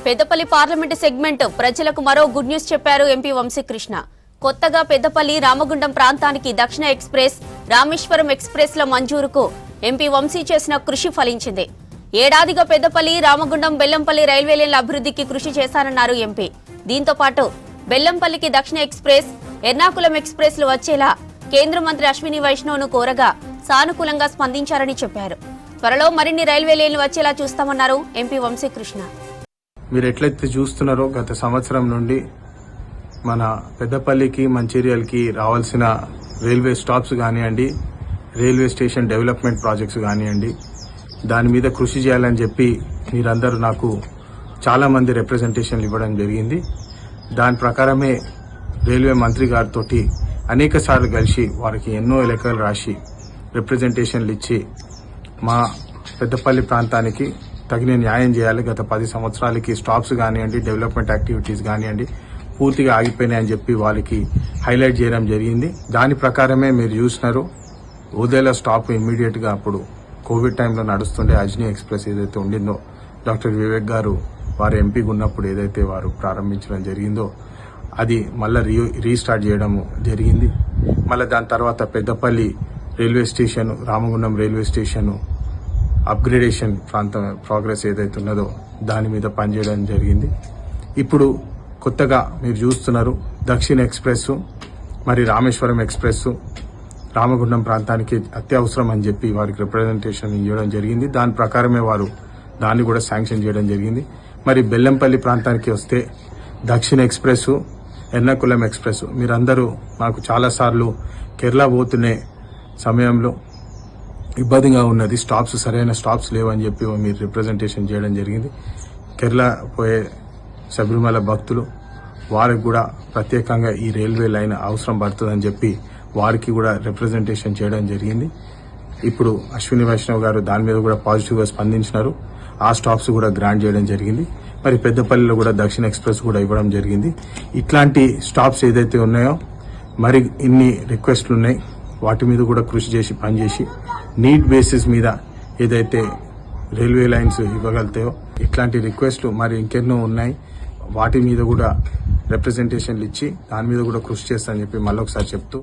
Peddapalli parliament segment ప్రజలకు మరో good news చెప్పారు ఎంపీ వంశీకృష్ణ. కొత్తగా పెద్దపల్లి రామగుండం ప్రాంతానికి దక్షిణ ఎక్స్ప్రెస్, రామేశ్వరం ఎక్స్ప్రెస్ ల మంజూరుకు ఎంపీ వంశీ చేసిన కృషి ఫలించింది. ఏడాదిగా పెద్దపల్లి, రామగుండం, బెల్లంపల్లి రైల్వే లైన్ల అభివృద్ధికి కృషి చేశారన్నారు ఎంపీ. దీంతో పాటు బెల్లంపల్లికి దక్షిణ ఎక్స్ప్రెస్, ఎర్నాకులం ఎక్స్ప్రెస్ లు వచ్చేలా కేంద్ర మంత్రి అశ్విని వైష్ణవ్ను కోరగా సానుకూలంగా స్పందించారని చెప్పారు. త్వరలో మరిన్ని రైల్వే లైన్లు వచ్చేలా చూస్తామన్నారు ఎంపీ వంశీకృష్ణ. మీరు ఎట్లయితే చూస్తున్నారో గత సంవత్సరం నుండి మన పెద్దపల్లికి, మంచిర్యాలకి రావాల్సిన రైల్వే స్టాప్స్ కానివ్వండి, రైల్వే స్టేషన్ డెవలప్మెంట్ ప్రాజెక్ట్స్ కానివ్వండి, దాని మీద కృషి చేయాలని చెప్పి మీరందరూ నాకు చాలా మంది రిప్రజెంటేషన్లు ఇవ్వడం జరిగింది. దాని ప్రకారమే రైల్వే మంత్రి గారితో అనేక సార్లు కలిసి వారికి ఎన్నో లేఖలు రాసి రిప్రజెంటేషన్లు ఇచ్చి మా పెద్దపల్లి ప్రాంతానికి తగిన న్యాయం చేయాలి. గత 10 సంవత్సరాలకి స్టాప్స్ కానివ్వండి, డెవలప్మెంట్ యాక్టివిటీస్ కానివ్వండి పూర్తిగా ఆగిపోయినాయని చెప్పి వాళ్ళకి హైలైట్ చేయడం జరిగింది. దాని ప్రకారమే మీరు చూసినారు. ఉదయల స్టాప్ ఇమ్మీడియట్ గా అప్పుడు కోవిడ్ టైంలో నడుస్తుండే అజ్ని ఎక్స్ప్రెస్ ఏదైతే ఉండిందో, డాక్టర్ వివేక్ గారు వారు ఎంపీగా ఉన్నప్పుడు ఏదైతే వారు ప్రారంభించడం జరిగిందో అది మళ్ళీ రీస్టార్ట్ చేయడం జరిగింది. మళ్ళీ దాని తర్వాత Peddapalli railway station, Ramagundam railway station upgradation ప్రాంతం ప్రోగ్రెస్ ఏదైతే ఉన్నదో దాని మీద పనిచేయడం జరిగింది. ఇప్పుడు కొత్తగా మీరు చూస్తున్నారు దక్షిణ ఎక్స్ప్రెస్, మరి రామేశ్వరం ఎక్స్ప్రెస్ రామగుండం ప్రాంతానికి అత్యవసరం అని చెప్పి వారికి రిప్రజెంటేషన్ ఇవ్వడం జరిగింది. దాని ప్రకారమే వారు దాన్ని కూడా శాంక్షన్ చేయడం జరిగింది. మరి బెల్లంపల్లి ప్రాంతానికి వస్తే దక్షిణ ఎక్స్ప్రెస్, ఎర్నాకులం ఎక్స్ప్రెస్ మీరందరూ నాకు చాలాసార్లు కేరళ పోతున్న సమయంలో ఇబ్బందిగా ఉన్నది, స్టాప్స్ సరైన స్టాప్స్ లేవని చెప్పి మీరు రిప్రజెంటేషన్ చేయడం జరిగింది. కేరళ పోయే శబరిమల భక్తులు వారికి కూడా ప్రత్యేకంగా ఈ రైల్వే లైన్ అవసరం పడుతుందని చెప్పి వారికి కూడా రిప్రజెంటేషన్ చేయడం జరిగింది. ఇప్పుడు అశ్విని వైష్ణవ్ గారు దాని మీద కూడా పాజిటివ్ గా స్పందించినారు. ఆ స్టాప్స్ కూడా గ్రాంట్ చేయడం జరిగింది. మరి పెద్దపల్లిలో కూడా దక్షిణ ఎక్స్ప్రెస్ కూడా ఇవ్వడం జరిగింది. ఇట్లాంటి స్టాప్స్ ఏదైతే ఉన్నాయో మరి ఇన్ని రిక్వెస్ట్లు ఉన్నాయి, వాటి మీద కూడా కృషి చేసి పనిచేసి నీడ్ బేసిస్ మీద ఏదైతే రైల్వే లైన్స్ ఇవ్వగలుగుతాయో ఇట్లాంటి రిక్వెస్ట్లు మరి ఇంకెన్నో ఉన్నాయి. వాటి మీద కూడా రిప్రజెంటేషన్లు ఇచ్చి దాని మీద కూడా కృషి చేస్తానని చెప్పి మళ్ళొకసారి చెప్తూ